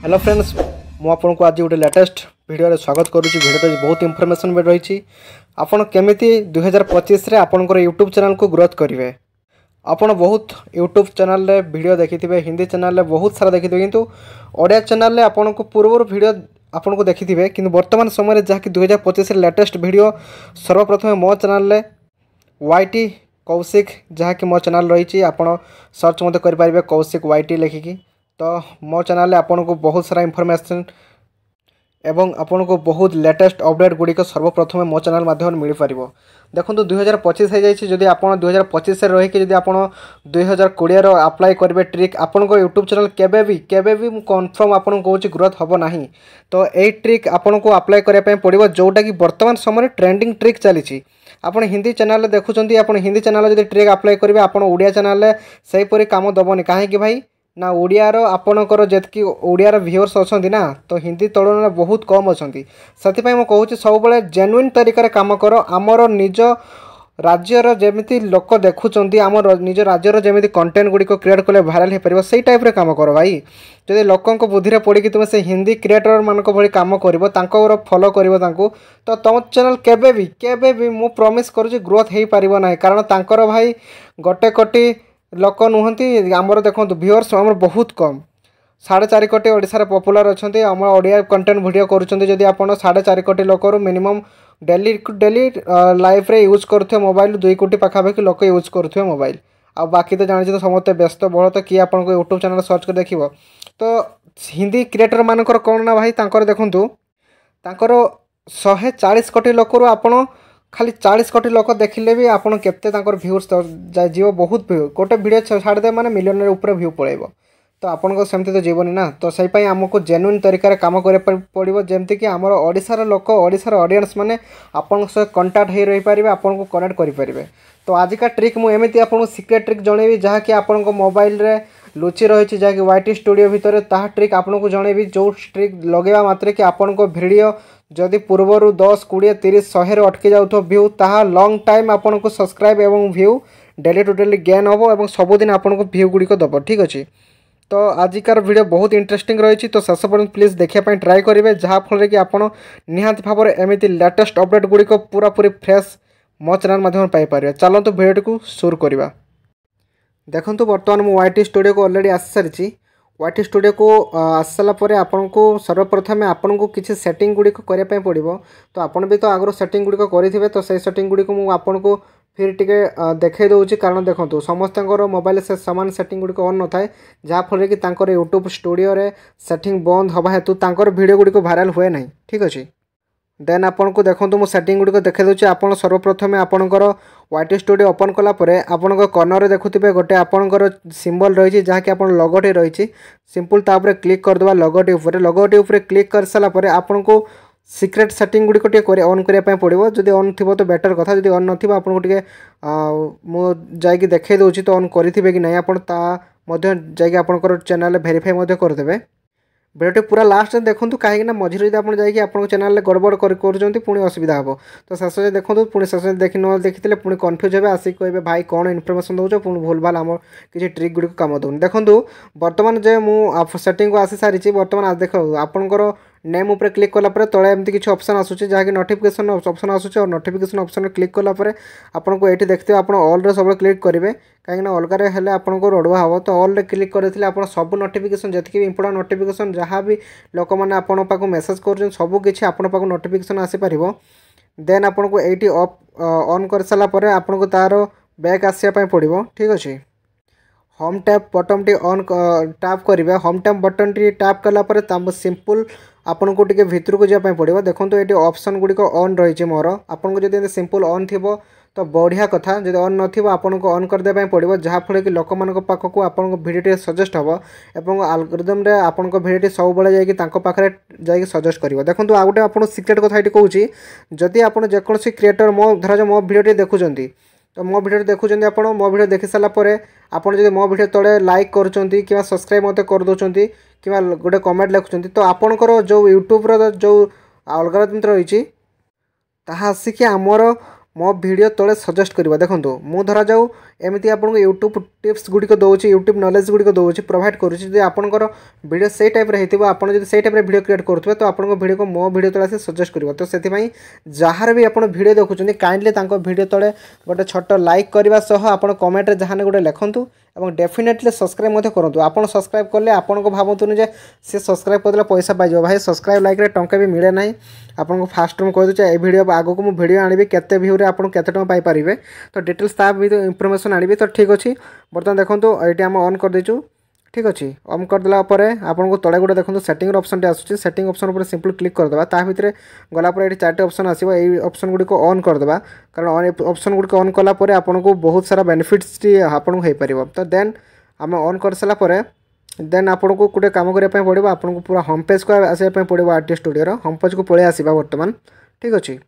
Hello friends मुझे आज गोटे लेटेस्ट वीडियो स्वागत करुँच। वीडियो बहुत इनफॉरमेशन रही आपड़ केमी 2025 आपंकर यूट्यूब चैनल को ग्रोथ करेंगे। आपड़ बहुत यूट्यूब चैनल रे वीडियो देखिथे, हिंदी चैनल रे बहुत सारा देखिथे, किंतु ओडिया चैनल रे आपन को पूर्व वीडियो आपन को देखिथे, किंतु वर्तमान समय जहाँकि 2025 लेटेस्ट वीडियो सर्वप्रथम मो चैनल रे वाईटी कौशिक जहाँकि मो चैनल रही आपड़ सर्च मत करेंगे कौशिक वाईटी लिखिकी। तो मो चैनल आपन को बहुत सारा इनफॉरमेशन एवं आपन को बहुत लेटेस्ट अपडेट गुड़िक सर्वप्रथम मो चैनल माध्यम मिल पार। देखो 2025 हो जाए, जदि आप 2025 रहीकि जदि आप 2020 अप्लाई करेंगे ट्रिक आपन को यूट्यूब चैनल केबे भी कन्फर्म आपन को ग्रोथ हम ना। तो यही ट्रिक आपन को अप्लाई करने पड़ो जोटा कि वर्तमान समय ट्रेंडिंग ट्रिक चली। आपन हिंदी चैनल देखुं, आप हिंदी चैनल जब ट्रिक अप्लाई करेंगे आपन ओडिया चैनल सेहीपरि काम दबनी कहीं भाई ना ओडियार आपणकर जी ओडियार व्यूअर्स अच्छा ना, तो हिंदी तुलन में बहुत कम अच्छा। से मुझे कहूँ सब जेन्युइन तरीके काम कर, आमर निज राज्यर जमी लोक देखुं आम निज राज्यर जमी कंटेंट गुड़िक क्रिएट कले भाइराल हो पार से टाइप रे काम कर भाई। जब लोकों बुद्धि पड़ी तुम से हिंदी क्रिएटर मान भाई कम कर फॉलो कर तो तुम चैनल केबे भी मु प्रॉमिस करुँच ग्रोथ हो पार ना, कारण तांकर भाई गोटे कोटी लोक नुहति आमर देखो व्यूअर्स आमर बहुत कम 4.5 कोटी ओडिशार पॉपुलर अच्छा। आम ओडिया कंटेंट वीडियो करुँच आप 4.5 कोटी लोक मिनिमम डेली लाइफ रे यूज कर मोबाइल 2 कोटी पाखापाखि लोक यूज करुवे मोबाइल। आ बाकी तो जानी तो समस्त व्यस्त बहुल, तो किए आप यूट्यूब चैनल सर्च कर देख। तो हिंदी क्रिएटर मानकर कौन ना भाई देखूँ 140 कोटी लोक आपड़ खाली 40 कोटी लोक देखिले भी आपन केते व्यूज जीव बहुत व्यू गोटे वीडियो छाड़दे माने मिलियन ऊपर व्यू पड़ेगा। तो आपन को सेमती तो जीवनी ना, तो सही आमको जेन्युइन तरीका काम करे पड़ो जमती कि आमर ओडिशार लोक ओडिशार ऑडियंस माने आपन सह कांटेक्ट हो रही पारे, आपन को कनेक्ट करि पारिबे। तो आजिका ट्रिक मु एमिति आपन सिक्रेट ट्रिक जणेबी जहाँकि आपन को मोबाइल रे लुचि रही जहाँकि वाईटी स्टूडियो भितर ताहा ट्रिक आपन को जणेबी। जो ट्रिक लगेवा मात्रे कि आपन को वीडियो जदि पूर्वर 10 20 30 100 अटकी जाऊ व्यू ताहा लॉन्ग टाइम आपन को सब्सक्राइब एवं view daily to daily gain हम और सबुदिन आपन को व्यू गुड़िक दब। ठीक अच्छे। तो आजिकार वीडियो बहुत इंटरेस्टिंग रही, तो शेष पर्यंत प्लीज देखापी ट्राए करेंगे जहाँफल कि आप निहाती भाव में एमती लेटेस्ट अपडेट गुड़िक पूरा पूरी फ्रेश मो चैनल माध्यम पाइपर। चलतु वीडियो को शुरू करवा। देखो बर्तमान मुझे वाईटी स्टूडियो को ऑलरेडी आसी सारी। वाईटी स्टूडियो को आसी सारापर आपन को सर्वप्रथम आपन को किसी सेटिंग गुड़िक करने पड़ो। तो आपन भी तो आगु सेटिंग गुड़िक करेंगे, तो से सेटिंग गुड़िक मुझे आपन को फिर टिके देखे दूसरी, कारण देखो समस्त मोबाइल से सामान सेटिंग गुड़िक ऑन न थाए जहाँफल कि यूट्यूब स्टूडियो रे सेटिंग बंद हवा हेतु वीडियो गुड़िक भाइराल हुए ना। ठीक अच्छे। देन आपन को देखो मु सेटिंग गुड़िक देखे दूसरी। आपन सर्वप्रथम आपणकर वाईटी स्टूडियो ओपन कलापर आपण कर्नर देखुए गोटे आपणकर सिंबल रही जहाँकि आप लोगोटी रही सिंपल तापर क्लिक करदे लोगोटी उपर। लोगोटी उपर क्लिक कर सारापर आपन को सिक्रेट सेटिंग गुड़िक ऑन करने पड़ो। जदि ऑन थी तो बेटर कथा, जदि ऑन नथिबा आपन को टिके मुझे देखे दूसरी तो ऑन करेंगे कि नहीं आप जाकि आपंकर चैनल वेरीफाई करदे। वीडियो पूरा लास्ट देखूँ कहीं मझे जब आप जाकि चैनल गड़बड़ पुणी असुविधा हम। तो शेष देखो पुणी शेष देखी न देखी पुणी कन्फ्यूज हे आसिक कहे भाई कौन इनफर्मेशन दौर पुणी भूल भाल आम किसी ट्रिक गुड़िक कम दूनी। देखो बर्तमान जो मुझे सेटिंग को आसी सारी बर्तमान देख आपंकर नेम उपर क्लिक कलापर तले एमती किसी ऑप्शन आसूँ जहाँकि नोटिफिकेशन ऑप्शन आसूँ और नोटिफिकेशन ऑप्शन क्लिक कलापर आपको ये देखते आप ऑल सब क्लिक करेंगे कहीं अलगारे हेल्ले आपको रड़ुआ हम। तो ऑल क्लिक करते आप सब नोटिफिकेशन जी इंपोर्टेंट नोटिफिकेशन जहाँ भी लोक मैंने आपण पाक मेसेज कर सबकि आपण पाक नोटिफिकेशन आसीपर। देन आपको ये ऑन कर सारापर आपको तार बैक आसापी पड़ो। ठीक अच्छे। होम टैप बटन टी ऑन टैप करेंगे। होम टैप बटन टी टैप कलापर सिंपल आपन को टिके भितर को जावाई पड़ो। देखो ये ऑप्शन गुड़िक ऑन रही मोर आपन को जब सिंपल ऑन थी तो बढ़िया कथा, जब ऑन नथिबो आपन को ऑन कर देबाई पड़ो जहाँफल कि लोक मान पाखक आपन को भिडियो सजेस्ट हम और आलगोरिदम रे आपन को भिडियो सब बेले जाकि तांको पाखरे जाकि सजेस्ट करिवो। देखो आ गोटे आपन सीक्रेट कथा ये कहूँ जदि आप जेकोसी क्रिएटर मो धर मो भिडियो देखुंत तो मो भिडियो देखुं आप मो भिडियो देखि सारापर आपड़ जब मो भिडियो तले लाइक कर सब्सक्राइब मत कर दौरान कि गोटे कमेंट लिखुं तो आपणकर जो यूट्यूब्र जो अलगोरिदम रही ताहा आसिक आमर मो भिडियो तले सजेस्ट करिवो। देखो मु धरा जाऊ एमती आपको यूट्यूब टिप्स गुड़िक दूसरी यूट्यूब नॉलेज गुड़िक दूसरी प्रोवाइड करुँच आपंकर वीडियो से टाइप होती आपड़ जो से टाइप वीडियो क्रिएट करुवे तो आपको वीडियो को मो वीडियो तले सजेस्ट कर तो से जार भी आप वीडियो देखुं काइंडली वीडियो तले गोटे छोट लाइक करने सह आप कमेंट जहाँ गोटे लिखुँ और डेफिनेटली सब्सक्राइब करूँ आप सब्सक्राइब कले आपको भावतुनि जे सी सब्सक्राइब करदे पैसा पाइज भाई सब्सक्राइब लाइक टंका भी मिले ना आपको फास्ट मुझे कहीदे ये वीडियो आगे को मुझे आनी केते व्यू रे आपको केते टंका पाइपर तो डिटेल्स ता भी इनफॉरमेशन आनी तो ठीक अच्छे बर्तमान देखो ये आम ऑन कर देचु ठीक अच्छे ऑन करदेला आपको तले गोटे देखो सेटिंग ऑप्शन आसूँ सेटिंग ऑप्शन पर सिंपल क्लिक करदे ता भर गलापर ये 4टे ऑप्शन आसो ये ऑप्शन गुड़िक ऑन करदे कारण ऑप्शन गुड़िक ऑन कलापर आपको बहुत सारा बेनिफिट्स आपको हो पार तो देन आम ऑन कर सारापर देन आपको गोटे कम करने पड़ो आपको पूरा होम पेज को आसापी पड़ो आर्टिस्ट स्टूडियो होम पेज को पलि आसवा बर्तमान ठीक अच्छे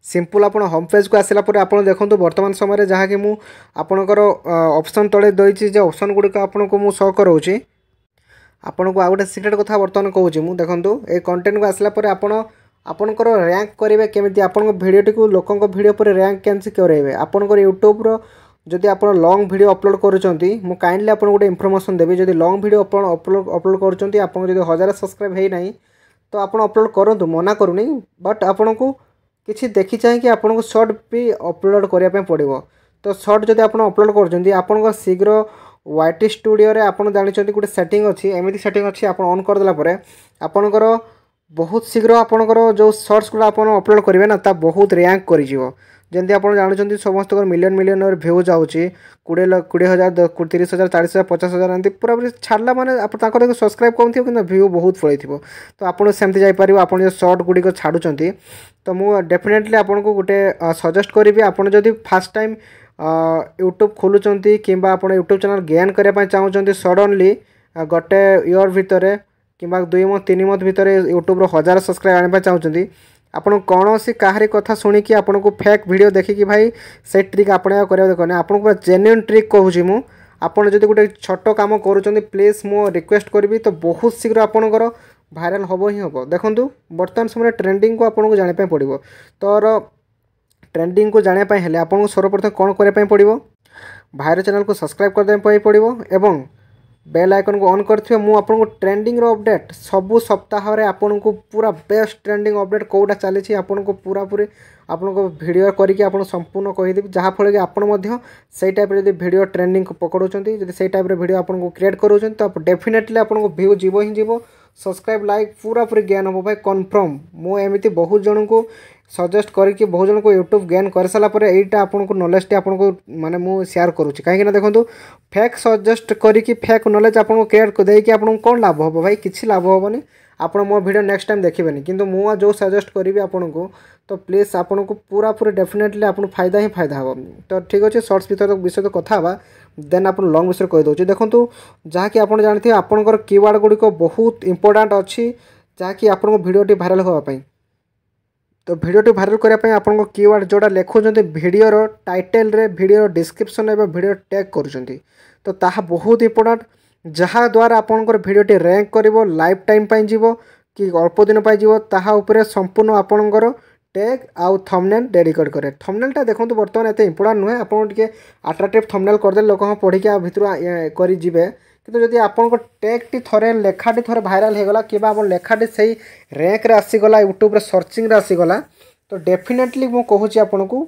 सिंपल आप होम पेज को आसला आप देखो बर्तमान समय जहाँ कि आपणकर ऑप्शन तले देती ऑप्शन गुड़िक आपको मुझे शो कराऊँ आपन को आ गए सीक्रेट कथा बर्तमान कहूँ मुझे देखो ये कंटेंट को आसला आपणकर रैंक करेंगे केमी आपण भिडियोटी को लोकों भिडियो पर रैंक कैंसी करेंगे आपणकर यूट्यूब्र जदि आप लॉन्ग वीडियो अपलोड करुँच मु काइंडली आपको गोटे इनफॉरमेशन देवी जदि लॉन्ग वीडियो अपलोड करुँच आप 1000 सब्सक्राइब है ना तो आप अपलोड करूँ मना करूनी बट आपन को किसी देखी चाहिए कि आपको शॉर्ट भी अपलोड करने पड़ो तो शॉर्ट जब आप अपलोड कर शीघ्र वाईटी स्टूडियो रे आप जानते गोटे सेटिंग अच्छी एमती सेटिंग अच्छी आप ऑन करदेला आपणकर बहुत शीघ्र आपणकर जो शॉर्ट्स गुड़ा आप अपलोड करेंगे ना ता बहुत रैंक कर जमी आप जानते समस्त मिलियन मिलियन भ्यू जाऊँगी 20,000 30,000 40,000 50,000 एमती पूरा पूरी छाड़ा मैंने सब्सक्राइब कम थी कि भ्यू बहुत पड़े तो आपको सेमती जापर आप जो शॉर्ट गुड़िक छाड़ुंट तो मुझे डेफिनेटली आपको गोटे सजेस्ट करी आप फास्ट टाइम यूट्यूब खोलुंट कि यूट्यूब चैनल गेन करने चाहते सडनली गोटे इयर भितर कि 2 मंथ 3 मंथ भितर यूट्यूब 1000 सब्सक्राइब आने चाहते आपन कौन सी कहारी कथा शुणिकी आपन को फेक वीडियो देखिकी भाई से ट्रिक आपने देखने आपको पूरा जेन्युइन ट्रिक कहूँ मुझे आपड़ जो गोटे छोट कम करुँच प्लीज मो रिक्वेस्ट करी तो बहुत शीघ्र आपणकर भाइराल हम ही हम देखूँ बर्तमान समय ट्रेंडिंग को आपको जानापी पड़ो तो ट्रेंडिंग को जानापी हेले आपको सर्वप्रथम कौन करने पड़ो भाइर चैनल को सब्सक्राइब करदे पड़ो एवं बेल आइकन को ऑन करथिबे मु आपनको ट्रेंडिंग रो अपडेट सबु सप्ताह रे आपनको पूरा बेस्ट ट्रेंडिंग अपडेट कोटा चली आपनको पूरा पूरी आपनको वीडियो करके आपन संपूर्ण कहिदेबी जहाँ फल कि आपन मध्य से टाइप रे वीडियो ट्रेंडिंग को पकड़ुचंती जदि से टाइप रे वीडियो आपनको क्रिएट करूचंती तो डेफिनेटली आपनको व्यू जीवो ही जीवो सब्सक्राइब लाइक पूरा पूरी ज्ञान हम भाई कन्फर्म मु एमती बहुत जन को सजेस्ट करके बहुत जन को यूट्यूब गेन कर सारापर यहीटा आपको नॉलेज आपको माने मु शेयर करुँच कहीं देखो फेक सजेस्ट करके फेक नॉलेज आपको क्रिएट देकी आपको कौन लाभ हम भाई किसी लाभ हेनी आप मो वीडियो नेक्स्ट टाइम देखिए किंतु मु जो सजेस्ट करी आपको तो प्लीज आपको पूरा पूरी डेफिनेटली आपको फायदा ही फायदा हम तो ठीक अच्छे शॉर्ट्स भर विषय तो कथा देन आप लॉन्ग विषय कहीदे देखो जहाँकि आप जानते हैं आपंकर कीवर्ड गुड़िक बहुत इंपोर्टाट अच्छी जहाँकि आपको वीडियोटी भाइराल होगापाई तो वीडियोटी भाइराल करने आपको कीवर्ड जोड़ा लिखुंट वीडियो टाइटल रे वीडियो डिस्क्रिप्शन एवं वीडियो टैग करुँच तो ताहा बहुत इंपोर्टाट जहाँ द्वारा आपंकर वीडियोटी रैंक कर लाइफ टाइम जीव कि अल्प दिन ताहा उपरे संपूर्ण आपंकर टैग आउ थंबनेल डेडिकेट करे थंबनेलटा देखो बर्तमान एत इंपोर्टाट नुहे आपके अट्राक्टिव थंबनेल करदे लोक पढ़ी भितर कर जीवे किंतु जदि आपन टैग टी थरे लेखाटी थरे भाइराल होगला कि लेखाटी से रैंक रे आसीगला यूट्यूब रे सर्चिंग रे आसीगला तो डेफिनेटली मु कहूँ आपको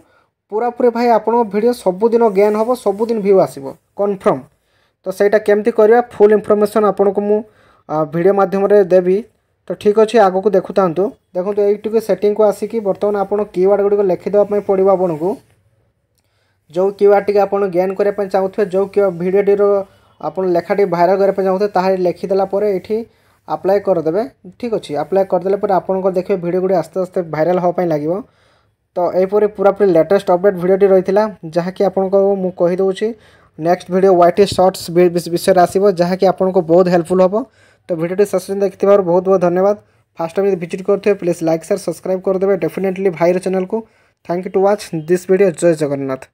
पूरा पूरी भाई आपन वीडियो सबुदिन गेन हम सबुदिन व्यू आसो कन्फर्म तो सहीटा केमती करवा फुल इनफॉरमेशन आपको मु वीडियो माध्यम देवी तो ठीक अच्छे आग को देखु था देखो ये सेटिंग को आसिकी बर्तमान आपड़ कीवर्ड गुड़िक लिखिदेवाई पड़ो आपको जो कीवर्ड टी आप गेन करने चाहूथे जो वीडियोटी आप लेखाटी भाइराल करने चाहूथे ताहा लिखिदेला ये अप्लाई करदे ठीक अच्छे अप्लाई करदे आपंकर देखिए वीडियो गुड़ी आस्ते आस्ते भाइराल हाँपाई लगे तो यहपर पूरा पूरी लेटेस्ट अपडेट वीडियोटी रही है जहाँकि आपको मुझे कहीदे नेक्स्ट वीडियो वाईटी शॉर्ट्स विषय आसो जहाँकि आपको बहुत हेल्पफुल हम तो वीडियो शेष देखि बहुत बहुत धन्यवाद फास्ट टाइम विजिट करते प्लीज लाइक शेयर सब्सक्राइब करदे डेफिनेटली भाईर चैनल को thank you to watch this video जय जगन्नाथ।